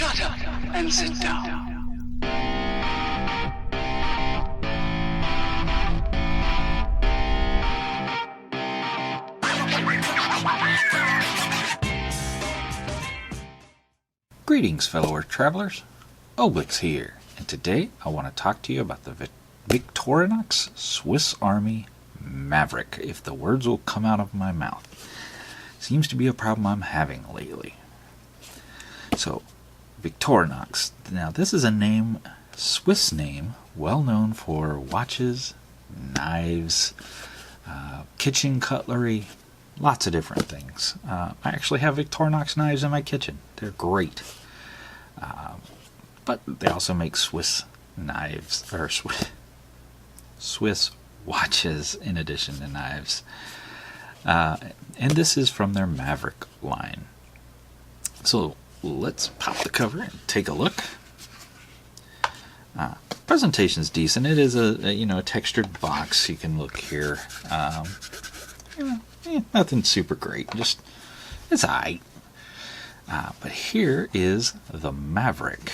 Shut up and sit down. Greetings, fellow Earth travelers. Obelix here, and today I want to talk to you about the Victorinox Swiss Army Maverick, if the words will come out of my mouth. Seems to be a problem I'm having lately. So, Victorinox. Now, this is a name, Swiss name, well known for watches, knives, kitchen cutlery, lots of different things. I actually have Victorinox knives in my kitchen. They're great. But they also make Swiss knives, or Swiss watches in addition to knives. And this is from their Maverick line. So let's pop the cover and take a look. Presentation's decent. It is a textured box. You can look here. Nothing super great. Just it's alright. But here is the Maverick,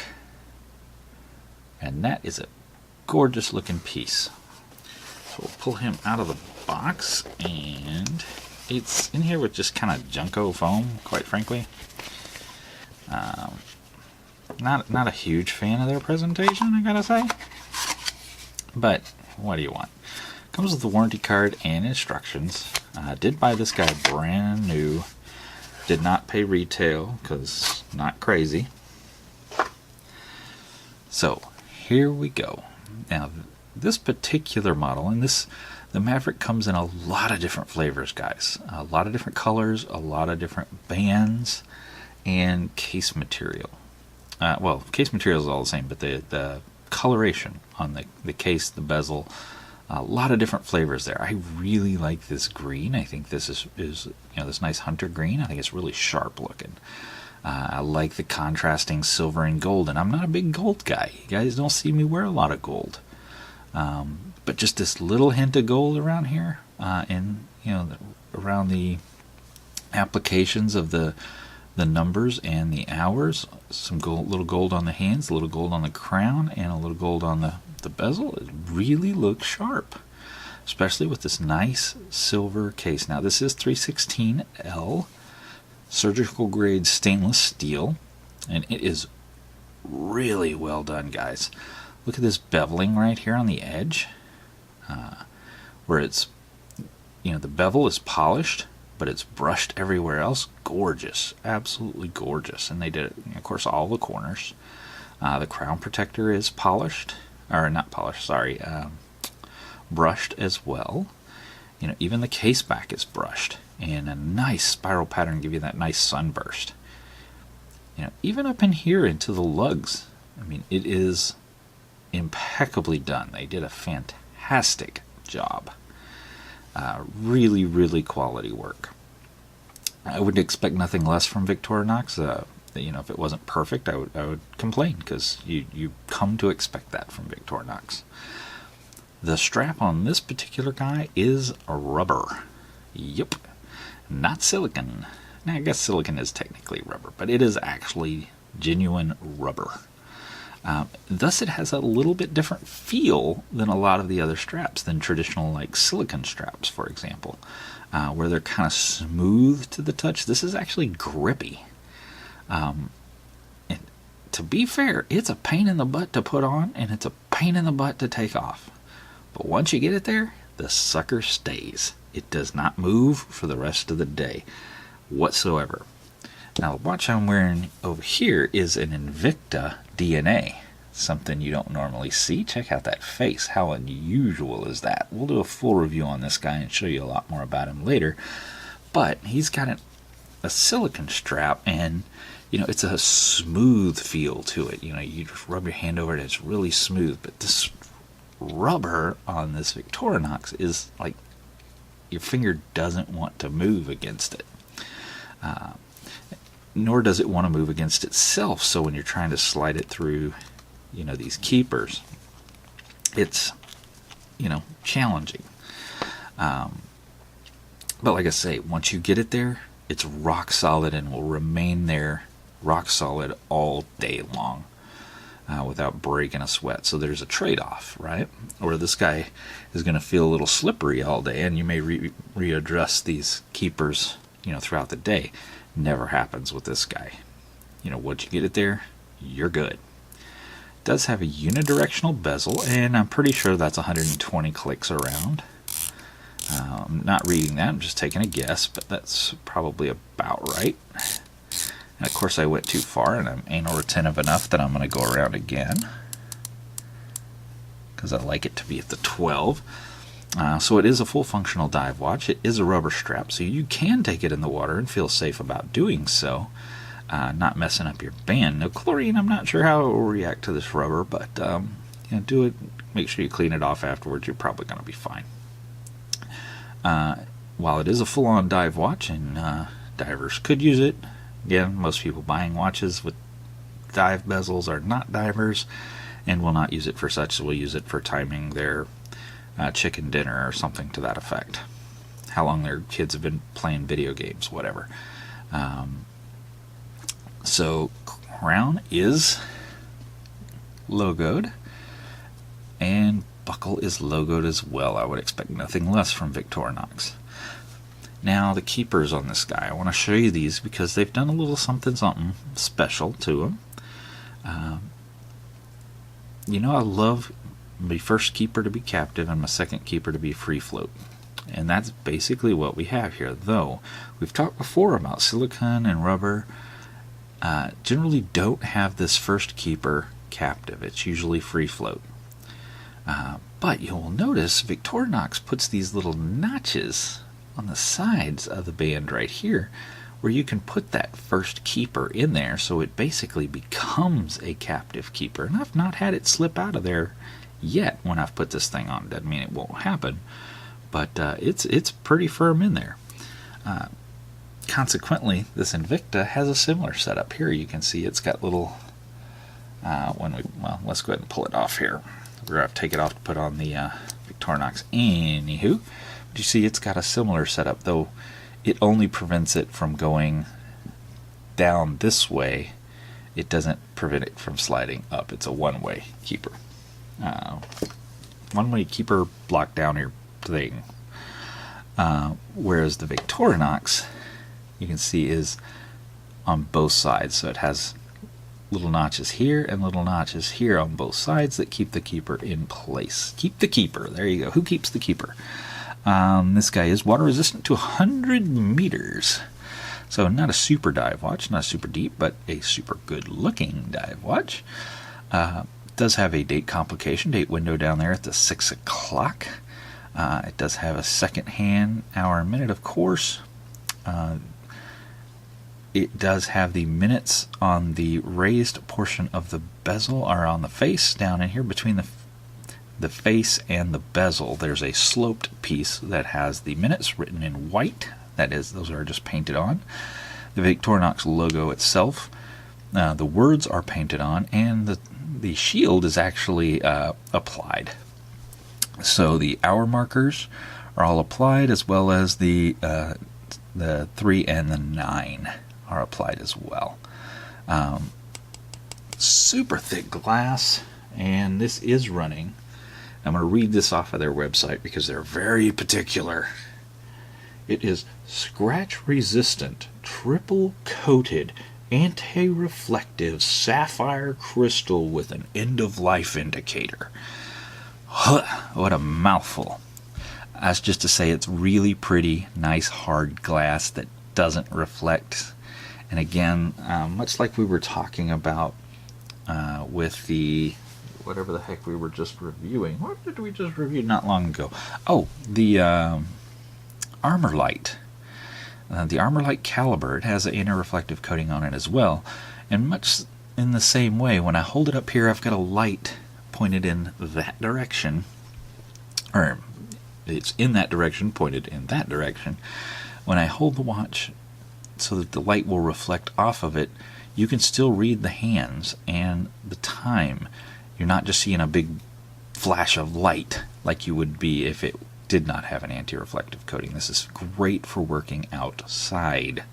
and that is a gorgeous looking piece. So we'll pull him out of the box, and it's in here with just kind of Junko foam, quite frankly. Not a huge fan of their presentation, I gotta say. But what do you want? Comes with the warranty card and instructions. Did buy this guy brand new. Did not pay retail because not crazy. So here we go. Now this particular model, and the Maverick comes in a lot of different flavors, guys. A lot of different colors, a lot of different bands, and case material. Well, case material is all the same, but the coloration on the case, the bezel, a lot of different flavors there. I really like this green. I think this is this nice hunter green. I think it's really sharp looking. I like the contrasting silver and gold, and I'm not a big gold guy. You guys don't see me wear a lot of gold. But just this little hint of gold around here, and around the applications of the numbers and the hours, some gold, little gold on the hands, a little gold on the crown, and a little gold on the bezel. It really looks sharp, especially with this nice silver case. Now this is 316L surgical grade stainless steel, and it is really well done, guys. Look at this beveling right here on the edge, where it's the bevel is polished, but it's brushed everywhere else. Gorgeous, absolutely gorgeous. And they did it, of course, all the corners. The crown protector is polished, or not polished, sorry, brushed as well. Even the case back is brushed, and a nice spiral pattern give you that nice sunburst. Even up in here into the lugs, I mean, it is impeccably done. They did a fantastic job. Really, really quality work. I would expect nothing less from Victorinox. If it wasn't perfect, I would complain, because you come to expect that from Victorinox. The strap on this particular guy is rubber. Yep, not silicone. Now, I guess silicone is technically rubber, but it is actually genuine rubber. Thus, it has a little bit different feel than a lot of the other straps, than traditional like silicone straps, for example, where they're kind of smooth to the touch. This is actually grippy. And to be fair, it's a pain in the butt to put on, and it's a pain in the butt to take off. But once you get it there, the sucker stays. It does not move for the rest of the day whatsoever. Now, the watch I'm wearing over here is an Invicta DNA, something you don't normally see. Check out that face. How unusual is that? We'll do a full review on this guy and show you a lot more about him later. But he's got a silicone strap, and it's a smooth feel to it. You just rub your hand over it, it's really smooth. But this rubber on this Victorinox is like your finger doesn't want to move against it. Nor does it want to move against itself. So when you're trying to slide it through, these keepers, it's, challenging. But like I say, once you get it there, it's rock solid and will remain there rock solid all day long without breaking a sweat. So there's a trade-off, right? Or this guy is going to feel a little slippery all day, and you may readjust these keepers, throughout the day. Never happens with this guy. Once you get it there, you're good. It does have a unidirectional bezel, and I'm pretty sure that's 120 clicks around. I'm not reading that, I'm just taking a guess, but that's probably about right. And of course I went too far, and I'm anal retentive enough that I'm going to go around again, because I like it to be at the 12. So it is a full functional dive watch. It is a rubber strap, so you can take it in the water and feel safe about doing so, not messing up your band. Now chlorine, I'm not sure how it will react to this rubber, but do it. Make sure you clean it off afterwards. You're probably going to be fine. While it is a full-on dive watch, and divers could use it, again, most people buying watches with dive bezels are not divers and will not use it for such. So we'll use it for timing their chicken dinner or something to that effect. How long their kids have been playing video games, whatever. So crown is logoed, and buckle is logoed as well. I would expect nothing less from Victorinox. Now the keepers on this guy, I want to show you these because they've done a little something special to them. I love my first keeper to be captive and my second keeper to be free float. And that's basically what we have here. Though we've talked before about silicone and rubber generally don't have this first keeper captive. It's usually free float. But you'll notice Victorinox puts these little notches on the sides of the band right here where you can put that first keeper in there, so it basically becomes a captive keeper. And I've not had it slip out of there yet when I've put this thing on. Doesn't mean it won't happen, but it's pretty firm in there. Consequently, this Invicta has a similar setup here. You can see it's got little let's go ahead and pull it off here. We're going to have to take it off to put on the Victorinox. Anywho, but you see it's got a similar setup, though it only prevents it from going down this way. It doesn't prevent it from sliding up. It's a one-way keeper. One-way keeper block downer thing. Whereas the Victorinox, you can see, is on both sides. So it has little notches here and little notches here on both sides that keep the keeper in place. Keep the keeper. There you go. Who keeps the keeper? This guy is water resistant to 100 meters. So not a super dive watch, not super deep, but a super good looking dive watch. Does have a date complication, date window down there at the 6 o'clock. It does have a second hand, hour and minute, of course. It does have the minutes on the raised portion of the bezel, or on the face down in here between the face and the bezel. There's a sloped piece that has the minutes written in white. That is, those are just painted on. The Victorinox logo itself, the words are painted on, and the shield is actually applied. So the hour markers are all applied, as well as the 3 and the 9 are applied as well. Super thick glass, and this is running. I'm going to read this off of their website because they're very particular. It is scratch resistant, triple coated, anti-reflective sapphire crystal with an end of life indicator. What a mouthful. That's just to say it's really pretty, nice hard glass that doesn't reflect. And again, much like we were talking about with the whatever the heck we were just reviewing. What did we just review not long ago? Oh, the Armor Light. The Armor Light caliber, it has an anti-reflective coating on it as well. And much in the same way, when I hold it up here, I've got a light pointed in that direction. Or it's in that direction, pointed in that direction. When I hold the watch so that the light will reflect off of it, you can still read the hands and the time. You're not just seeing a big flash of light like you would be if it did not have an anti-reflective coating. This is great for working outside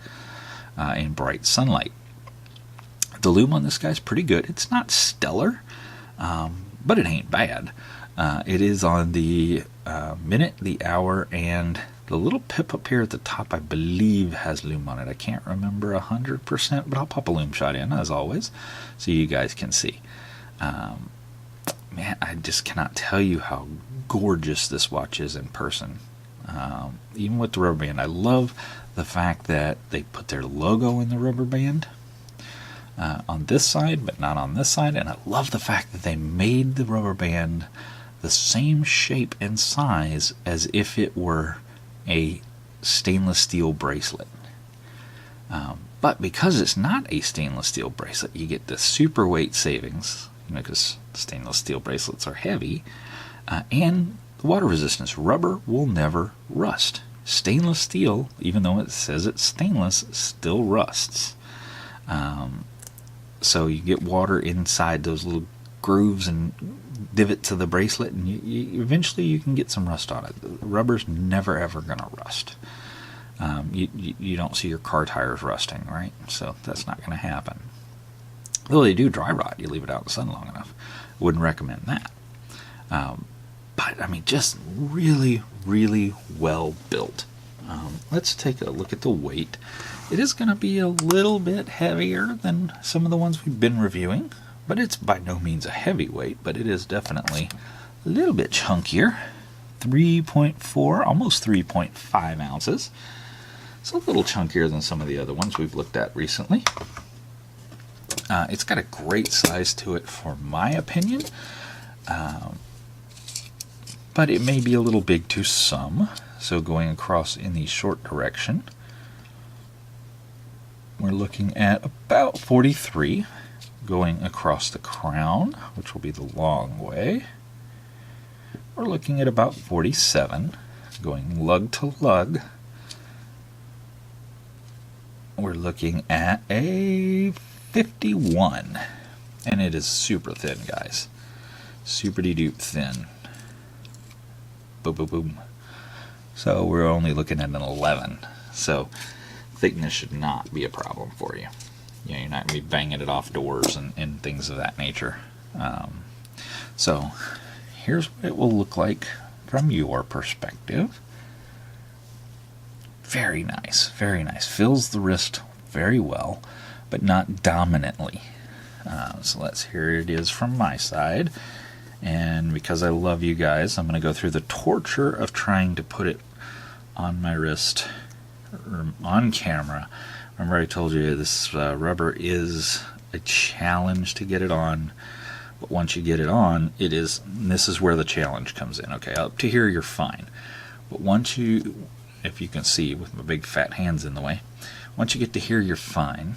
in bright sunlight. The lume on this guy's pretty good. It's not stellar, but it ain't bad. It is on the minute, the hour, and the little pip up here at the top, I believe, has lume on it. I can't remember 100%, but I'll pop a lume shot in, as always, so you guys can see. Man, I just cannot tell you how gorgeous this watch is in person. Even with the rubber band, I love the fact that they put their logo in the rubber band on this side, but not on this side. And I love the fact that they made the rubber band the same shape and size as if it were a stainless steel bracelet. But because it's not a stainless steel bracelet, you get the super weight savings, because stainless steel bracelets are heavy, and the water resistance. Rubber will never rust. Stainless steel, even though it says it's stainless, still rusts. So you get water inside those little grooves and divots of the bracelet, and eventually you can get some rust on it. Rubber's never ever going to rust. You don't see your car tires rusting, right? So that's not going to happen. Though they do dry rot, you leave it out in the sun long enough. Wouldn't recommend that. But, I mean, just really, really well built. Let's take a look at the weight. It is going to be a little bit heavier than some of the ones we've been reviewing, but it's by no means a heavy weight, but it is definitely a little bit chunkier. 3.4, almost 3.5 ounces. It's a little chunkier than some of the other ones we've looked at recently. It's got a great size to it for my opinion, but it may be a little big to some. So going across in the short direction, we're looking at about 43. Going across the crown, which will be the long way, we're looking at about 47. Going lug to lug, we're looking at a 51. And it is super thin, guys. Super-de-dupe thin. Boom, boom, boom. So we're only looking at an 11. So thickness should not be a problem for you. You're not going to be banging it off doors and things of that nature. So here's what it will look like from your perspective. Very nice, very nice. Fills the wrist very well, but not dominantly. So here it is from my side. And because I love you guys, I'm going to go through the torture of trying to put it on my wrist or on camera. Remember I told you this rubber is a challenge to get it on, but once you get it on, this is where the challenge comes in. Okay, up to here you're fine, but once you, if you can see with my big fat hands in the way, once you get to here you're fine,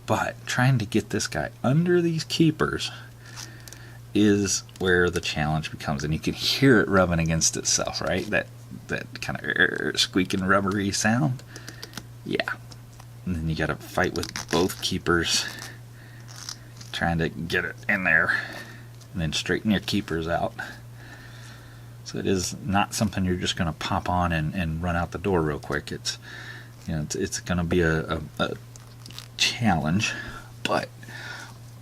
but trying to get this guy under these keepers is where the challenge becomes, and you can hear it rubbing against itself, right? That kind of squeaking rubbery sound. Yeah. And then you got to fight with both keepers, trying to get it in there, and then straighten your keepers out. So it is not something you're just going to pop on and run out the door real quick. It's going to be a challenge, but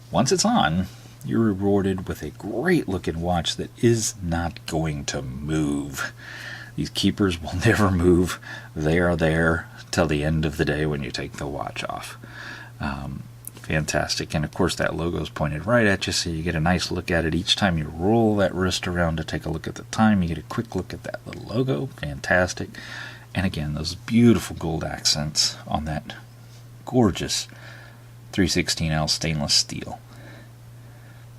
once it's on, you're rewarded with a great looking watch that is not going to move. These keepers will never move. They are there till the end of the day when you take the watch off. Fantastic. And of course that logo is pointed right at you, so you get a nice look at it each time you roll that wrist around to take a look at the time. You get a quick look at that little logo. Fantastic. And again, those beautiful gold accents on that gorgeous 316L stainless steel.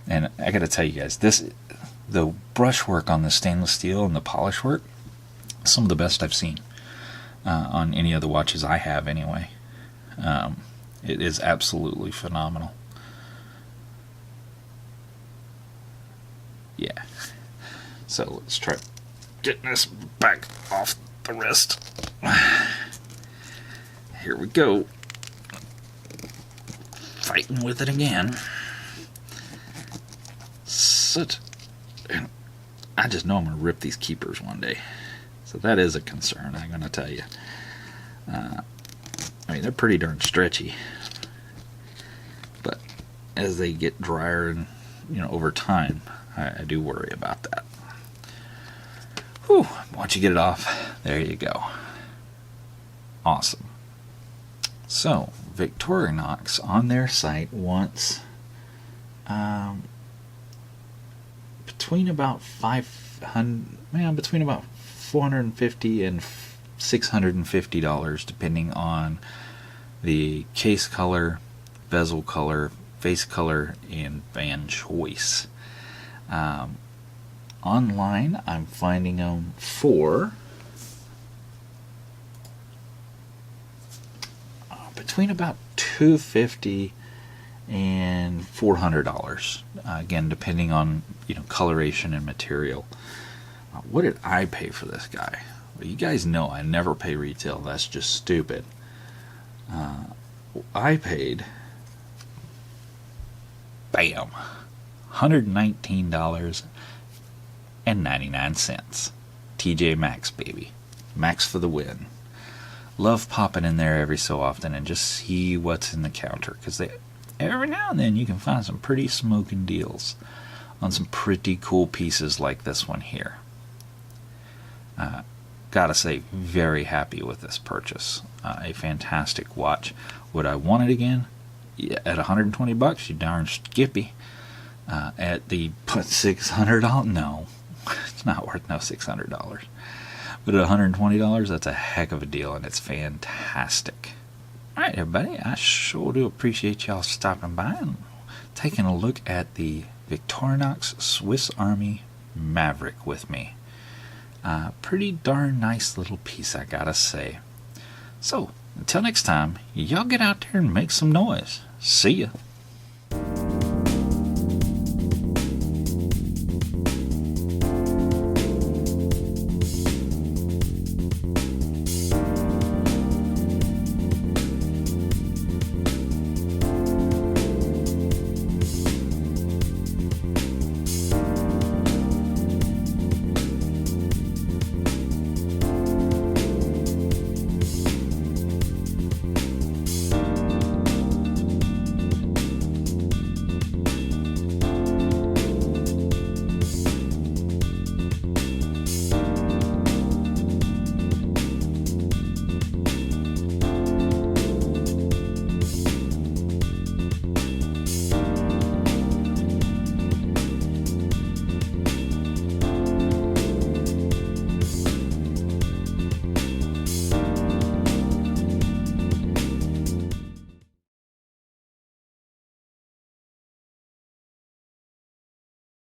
And I got to tell you guys, the brushwork on the stainless steel and the polish work, some of the best I've seen on any of the watches I have anyway. It is absolutely phenomenal. Yeah. So let's try getting this back off the wrist. Here we go. Fighting with it again. I just know I'm going to rip these keepers one day. So that is a concern, I'm going to tell you. I mean, they're pretty darn stretchy. But as they get drier and over time. I do worry about that. Whew, once you get it off, there you go. Awesome. So, Victorinox on their site wants between about $450 and $650, depending on the case color, bezel color, face color, and band choice. Online, I'm finding them for between about $250 and $400. Again, depending on coloration and material. What did I pay for this guy? Well, you guys know I never pay retail. That's just stupid. I paid, bam, $119.99. TJ Maxx, baby. Max for the win. Love popping in there every so often and just see what's in the counter, because every now and then you can find some pretty smoking deals on some pretty cool pieces like this one here. Gotta say, very happy with this purchase. A fantastic watch. Would I want it again? Yeah, at $120, you darn skippy. At the $600, no, it's not worth no $600. But at $120, that's a heck of a deal, and it's fantastic. All right, everybody, I sure do appreciate y'all stopping by and taking a look at the Victorinox Swiss Army Maverick with me. Pretty darn nice little piece, I gotta say. So, until next time, y'all get out there and make some noise. See ya.